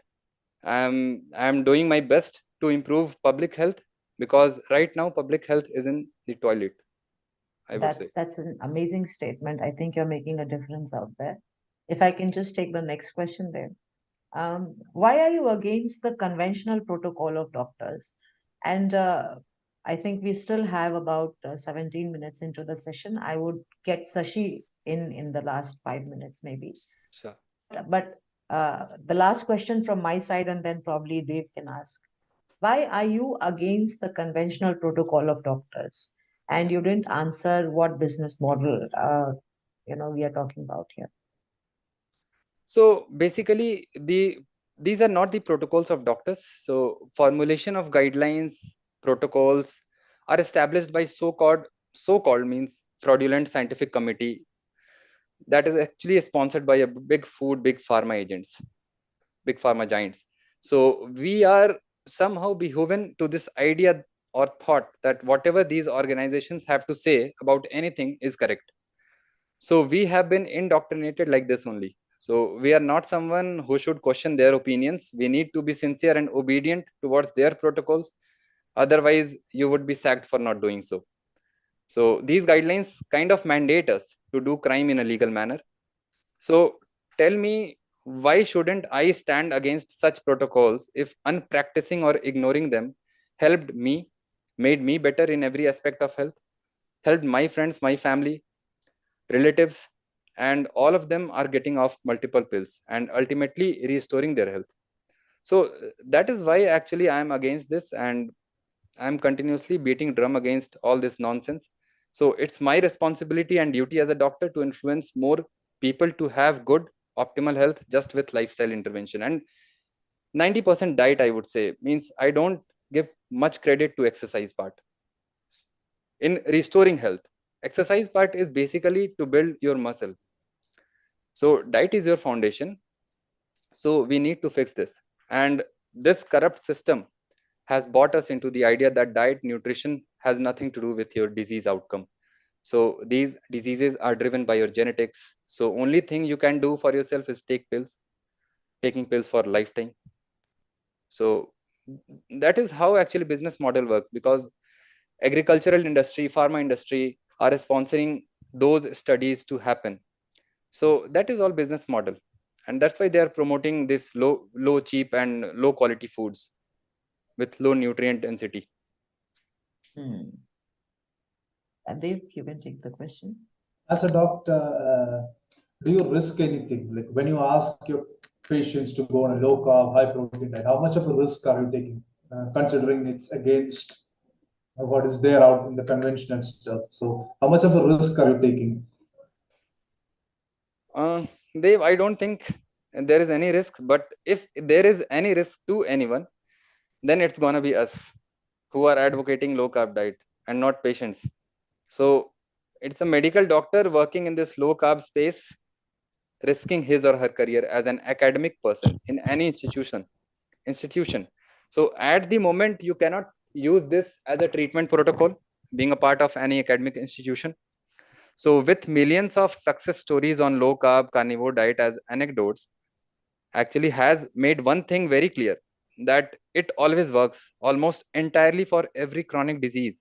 I'm doing my best to improve public health, because right now public health is in the toilet, I would say. That's an amazing statement. I think you're making a difference out there. If I can just take the next question there. Why are you against the conventional protocol of doctors? And I think we still have about 17 minutes into the session. I would get Sashi in the last 5 minutes, maybe. Sure. But the last question from my side, and then probably Dave can ask. Why are you against the conventional protocol of doctors? And you didn't answer what business model we are talking about here. So basically, these are not the protocols of doctors. So formulation of guidelines, protocols are established by so-called means fraudulent scientific committee that is actually sponsored by a big pharma agents, big pharma giants. So we are somehow beholden to this idea or thought that whatever these organizations have to say about anything is correct. So we have been indoctrinated like this only. So we are not someone who should question their opinions. We need to be sincere and obedient towards their protocols. Otherwise, you would be sacked for not doing so. So these guidelines kind of mandate us to do crime in a legal manner. So tell me, why shouldn't I stand against such protocols if unpracticing or ignoring them helped me, made me better in every aspect of health, helped my friends, my family, relatives, and all of them are getting off multiple pills and ultimately restoring their health. So that is why actually I am against this, and I'm continuously beating drum against all this nonsense. So it's my responsibility and duty as a doctor to influence more people to have good optimal health just with lifestyle intervention. And 90% diet, I would say, means I don't give much credit to exercise part in restoring health. Exercise part is basically to build your muscle. So diet is your foundation. So we need to fix this. And this corrupt system has brought us into the idea that diet, nutrition has nothing to do with your disease outcome. So these diseases are driven by your genetics. So only thing you can do for yourself is taking pills for lifetime. So that is how actually business model work, because agricultural industry, pharma industry are sponsoring those studies to happen. So that is all business model, and that's why they are promoting this low cheap and low quality foods with low nutrient density. Dev, you can take the question. As a doctor, do you risk anything? Like when you ask your patients to go on a low carb, high protein diet, how much of a risk are you taking, considering it's against what is there out in the conventional stuff? So, how much of a risk are you taking? Dave, I don't think there is any risk, but if there is any risk to anyone, then it's gonna be us who are advocating low carb diet and not patients. So it's a medical doctor working in this low carb space, risking his or her career as an academic person in any institution. So at the moment, you cannot use this as a treatment protocol being a part of any academic institution. So with millions of success stories on low carb carnivore diet as anecdotes, actually has made one thing very clear, that it always works almost entirely for every chronic disease.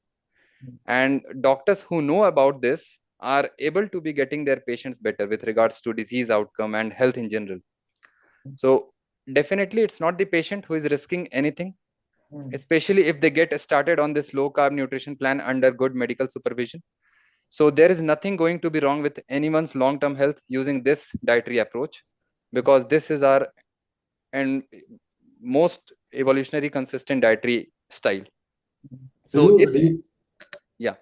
And doctors who know about this are able to be getting their patients better with regards to disease outcome and health in general. So definitely it's not the patient who is risking anything, especially if they get started on this low carb nutrition plan under good medical supervision. So there is nothing going to be wrong with anyone's long-term health using this dietary approach, because this is our and most evolutionary consistent dietary style. Do So you if do you, yeah,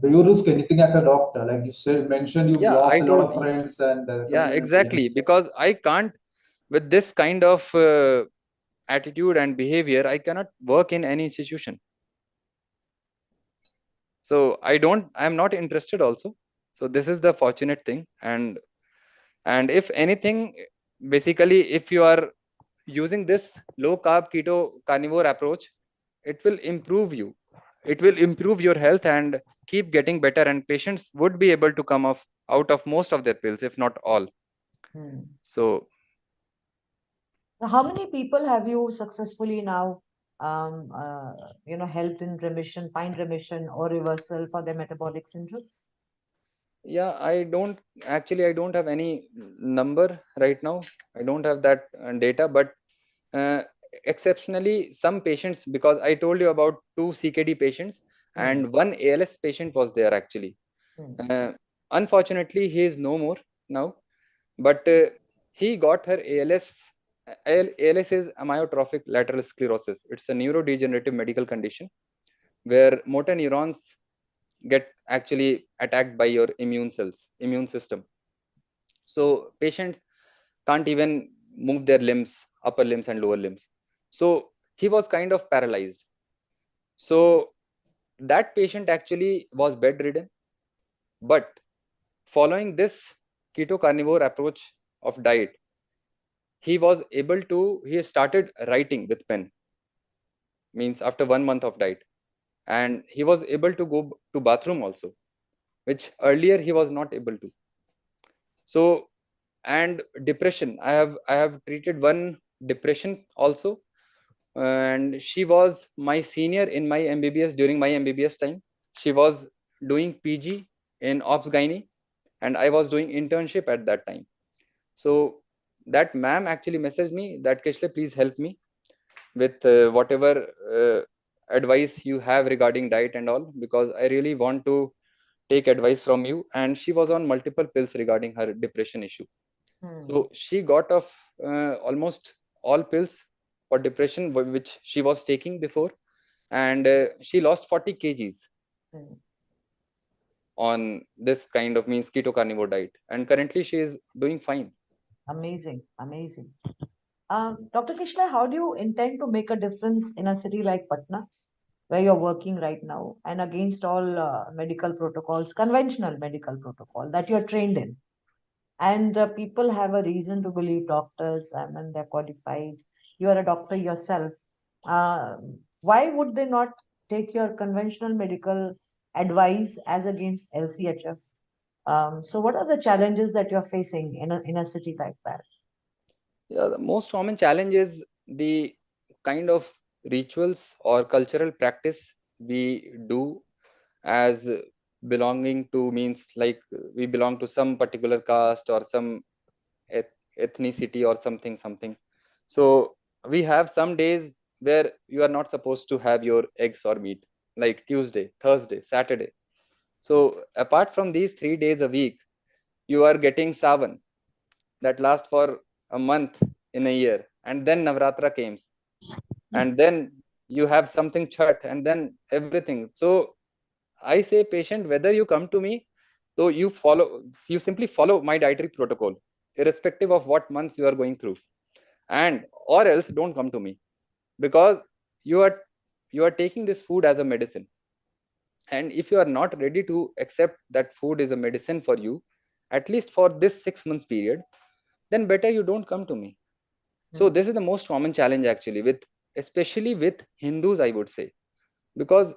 do you risk anything as a doctor? Like you said, mentioned you've yeah, lost I a lot told, of friends and yeah, community and exactly, stuff. because I can't, with this kind of attitude and behavior, I cannot work in any institution. So I'm not interested also. So this is the fortunate thing. And if anything, basically, if you are using this low carb keto carnivore approach, it will improve you, it will improve your health and keep getting better, and patients would be able to come off out of most of their pills, if not all. So So how many people have you successfully now, helped in remission, find remission or reversal for their metabolic syndromes? yeah, I don't have any number right now. I don't have that data, but uh, exceptionally some patients, because I told you about 2 CKD patients and 1 ALS patient was there actually. uh, Unfortunately he is no more now, but he got her ALS. ALS is amyotrophic lateral sclerosis. It's a neurodegenerative medical condition where motor neurons get actually attacked by your immune system. So patients can't even move their limbs, upper limbs and lower limbs. So he was kind of paralyzed. So that patient actually was bedridden, but following this keto carnivore approach of diet, he started writing with pen, means after 1 month of diet, and he was able to go to bathroom also, which earlier he was not able to. So, and depression, I have treated one depression also, and she was my senior in my MBBS. During my MBBS time, she was doing PG in ops gynae, and I was doing internship at that time. So that ma'am actually messaged me that, Kishlay, please help me with whatever advice you have regarding diet and all, because I really want to take advice from you. And she was on multiple pills regarding her depression issue. So she got off almost all pills for depression which she was taking before, and she lost 40 kgs on this kind of means keto carnivore diet, and currently she is doing fine. Amazing, amazing. Dr. Kishlay, how do you intend to make a difference in a city like Patna, where you're working right now, and against all medical protocols, conventional medical protocol that you're trained in? And people have a reason to believe doctors, I mean, they're qualified. You are a doctor yourself. Uh, why would they not take your conventional medical advice as against LCHF? So, what are the challenges that you're facing in a city like that? Yeah, the most common challenge is the kind of rituals or cultural practice we do as belonging to, means like we belong to some particular caste or some ethnicity or something. So we have some days where you are not supposed to have your eggs or meat, like Tuesday, Thursday, Saturday. So apart from these 3 days a week, you are getting Savan that lasts for a month in a year, and then Navratra comes, and then you have something Chhat, and then everything. So I say, patient, whether you come to me, so you simply follow my dietary protocol irrespective of what months you are going through, and or else don't come to me, because you are taking this food as a medicine. And if you are not ready to accept that food is a medicine for you, at least for this 6 months period, then better you don't come to me. So this is the most common challenge actually, with especially with Hindus, I would say, because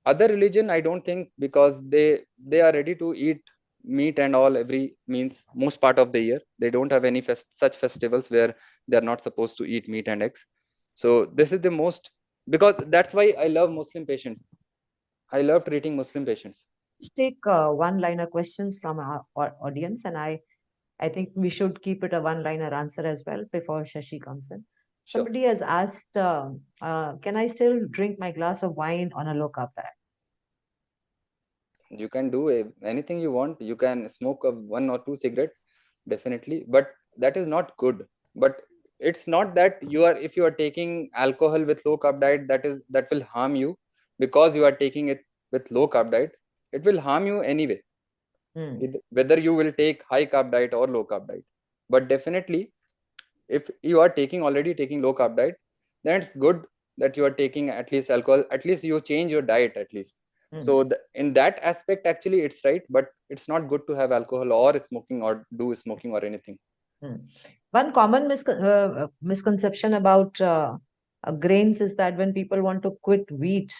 other religion I don't think, because they are ready to eat meat and all every means most part of the year. They don't have any such festivals where they are not supposed to eat meat and eggs. So this is the most, because that's why I love Muslim patients. I love treating Muslim patients. Let's take one-liner questions from our audience, and I think we should keep it a one-liner answer as well before Shashi comes in. Sure. Somebody has asked, can I still drink my glass of wine on a low carb diet? You can do anything you want. You can smoke a 1 or 2 cigarette, definitely, but that is not good. But it's not that you are, if you are taking alcohol with low carb diet, that will harm you because you are taking it with low carb diet. It will harm you anyway, whether you will take high carb diet or low carb diet. But definitely, if you are already taking low carb diet, then it's good that you are taking at least alcohol. At least you change your diet at least. So in that aspect, actually, it's right, but it's not good to have alcohol or smoking or do smoking or anything. One common misconception about grains is that when people want to quit wheat,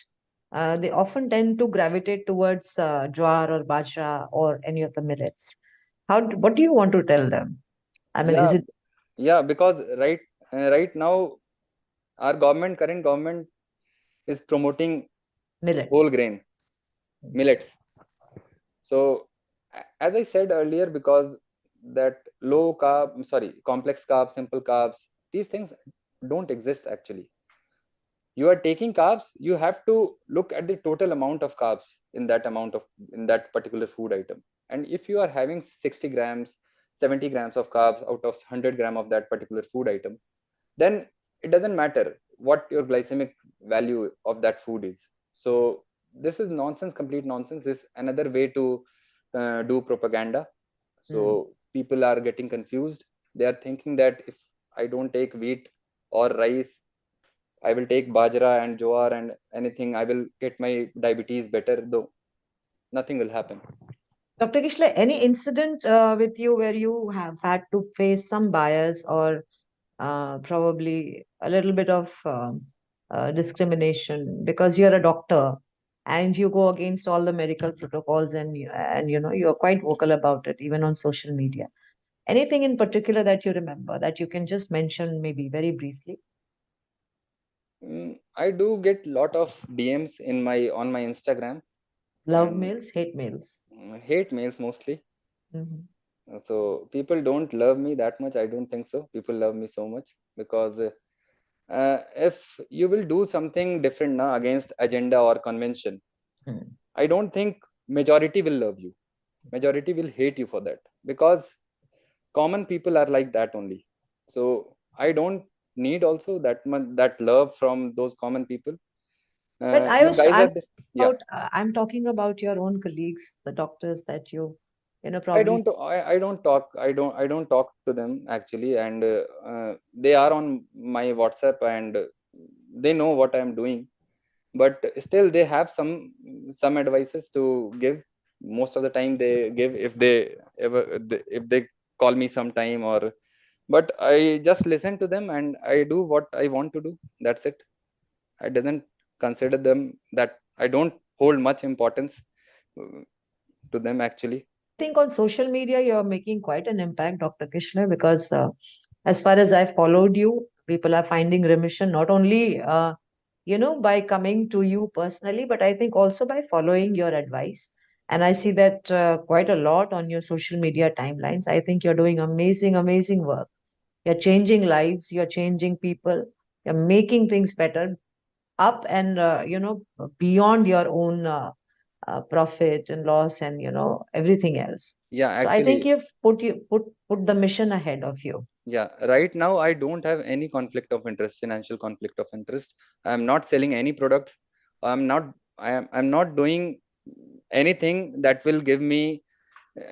they often tend to gravitate towards jowar or bajra or any of the millets. What do you want to tell them? I mean, is Yeah, it yeah, because right now our current government is promoting whole millets? grain millets. So as I said earlier, because that low carb, sorry, complex carbs, simple carbs, these things don't exist actually. You are taking carbs, you have to look at the total amount of carbs in that particular food item. And if you are having 60 grams, 70 grams of carbs out of 100 gram of that particular food item, then it doesn't matter what your glycemic value of that food is. So this is nonsense, complete nonsense. This is another way to do propaganda. So people are getting confused. They are thinking that if I don't take wheat or rice, I will take bajra and jowar and anything, I will get my diabetes better, though nothing will happen. Dr. Kishlay, any incident with you where you have had to face some bias or probably a little bit of discrimination because you're a doctor and you go against all the medical protocols and you're quite vocal about it even on social media. Anything in particular that you remember that you can just mention maybe very briefly? I do get lot of DMs on my Instagram, Love and mails, hate mails. hate mails mostly. Mhm. So people don't love me that much. I don't think so. People love me so much because if you will do something different now against agenda or convention, I don't think majority will love you. Majority will hate you for that because common people are like that only. So I don't need also that much that love from those common people. But You guys are yeah. I'm talking about your own colleagues, the doctors that you I probably. don't I don't talk I don't talk to them actually, and they are on my WhatsApp, and they know what I'm doing, but still they have some advices to give. Most of the time they give if they ever if they call me sometime, or but I just listen to them and I do what I want to do. That's it. I doesn't consider them that I don't hold much importance uh, to them actually. I think on social media you're making quite an impact, Dr. Kishlay, because as far as I followed you, people are finding remission not only by coming to you personally, but I think also by following your advice. And I see that quite a lot on your social media timelines. I think you're doing amazing, amazing work. You're changing lives, you're changing people, you're making things better up and beyond your own profit and loss and everything else. Yeah, So I think actually, you've put the mission ahead of you. yeah, right now I don't have any conflict of interest, financial conflict of interest. I'm not selling any products. I'm not doing anything that will give me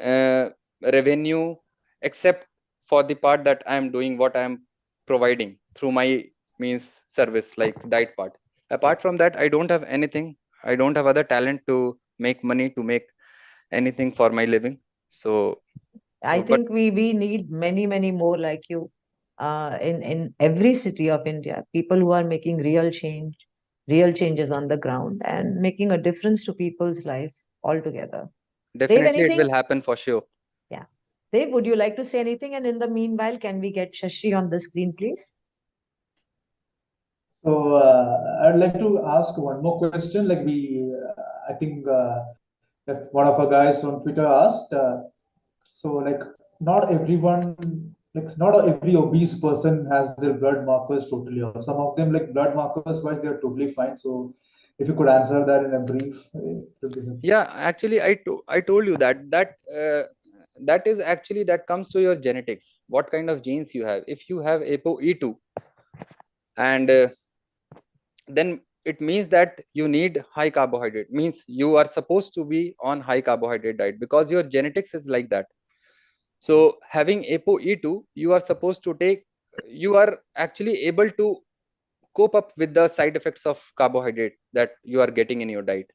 uh, revenue, except for the part that I'm doing, what I'm providing through my means service, like diet part. Apart from that, I don't have anything. I don't have other talent to make money, to make anything for my living. So I but think we need many, many more like you in every city of India, people who are making real changes on the ground and making a difference to people's life altogether. Dave, definitely it anything? will happen for sure. Yeah. Dave, would you like to say anything? And in the meanwhile, can we get Shashi on the screen, please? So I'd like to ask one more question. Like I think if one of our guys on Twitter asked, so like not everyone, like not every obese person has their blood markers totally off. Some of them, like blood markers wise, they're totally fine. So If you could answer that in a brief way, it would be helpful. Yeah, actually, I told you that is actually that comes to your genetics. What kind of genes you have? If you have ApoE2, and then it means that you need high carbohydrate. Means you are supposed to be on high carbohydrate diet because your genetics is like that. So having ApoE2, you are supposed to take. You are actually able to cope up with the side effects of carbohydrate that you are getting in your diet.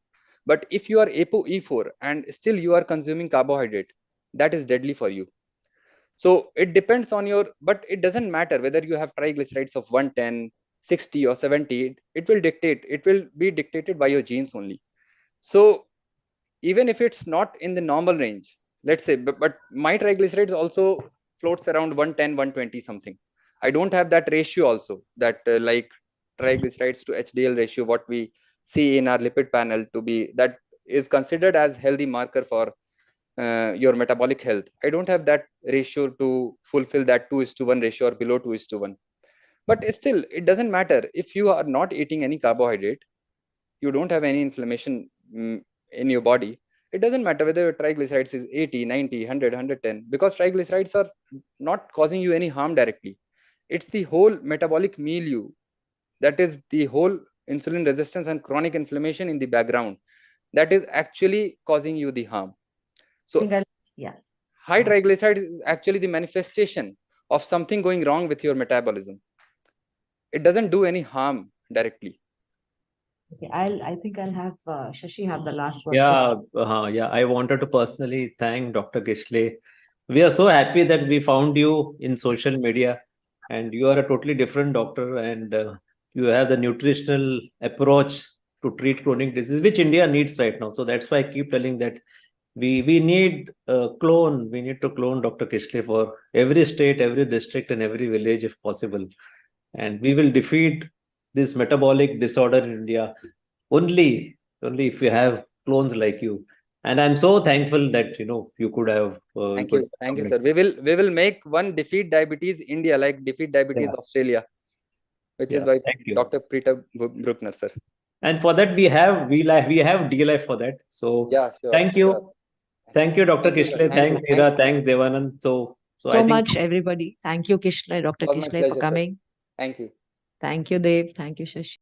But if you are ApoE4 and still you are consuming carbohydrate, that is deadly for you. So it depends on your, but it doesn't matter whether you have triglycerides of 110, 60 or 70. It will be dictated by your genes only. So even if it's not in the normal range, let's say, but my triglycerides also floats around 110, 120 something. I don't have that ratio also, that like triglycerides to HDL ratio, what we see in our lipid panel, to be that is considered as healthy marker for your metabolic health. I don't have that ratio to fulfill that 2:1 ratio or below 2:1. But still, it doesn't matter. If you are not eating any carbohydrate, you don't have any inflammation in your body. It doesn't matter whether your triglycerides is 80, 90, 100, 110, because triglycerides are not causing you any harm directly. It's the whole metabolic milieu, that is the whole insulin resistance and chronic inflammation in the background, that is actually causing you the harm. So yeah. high triglycerides is actually the manifestation of something going wrong with your metabolism. It doesn't do any harm directly. Okay, I think I'll have Shashi have the last word. Yeah, yeah. I wanted to personally thank Dr. Kishlay. We are so happy that we found you in social media, and you are a totally different doctor, and you have the nutritional approach to treat chronic disease, which India needs right now. So that's why I keep telling that we need a clone. We need to clone Dr. Kishlay for every state, every district, and every village if possible, and we will defeat this metabolic disorder in India only if you have clones like you. And I'm so thankful that you could have Thank you, sir. We will make one defeat diabetes India, like defeat diabetes Australia, which is by Dr. Peter Bruckner, sir. And for that we have DLife for that. So yeah, sure, thank you. Sure. Thank you, Dr. Kishlay. Thanks, Neera. Thanks, Devanand. So I think much, everybody. Thank you, Kishlay, Dr. Kishlay, for coming. Thank you. Thank you, Dev. Thank you, Shashi.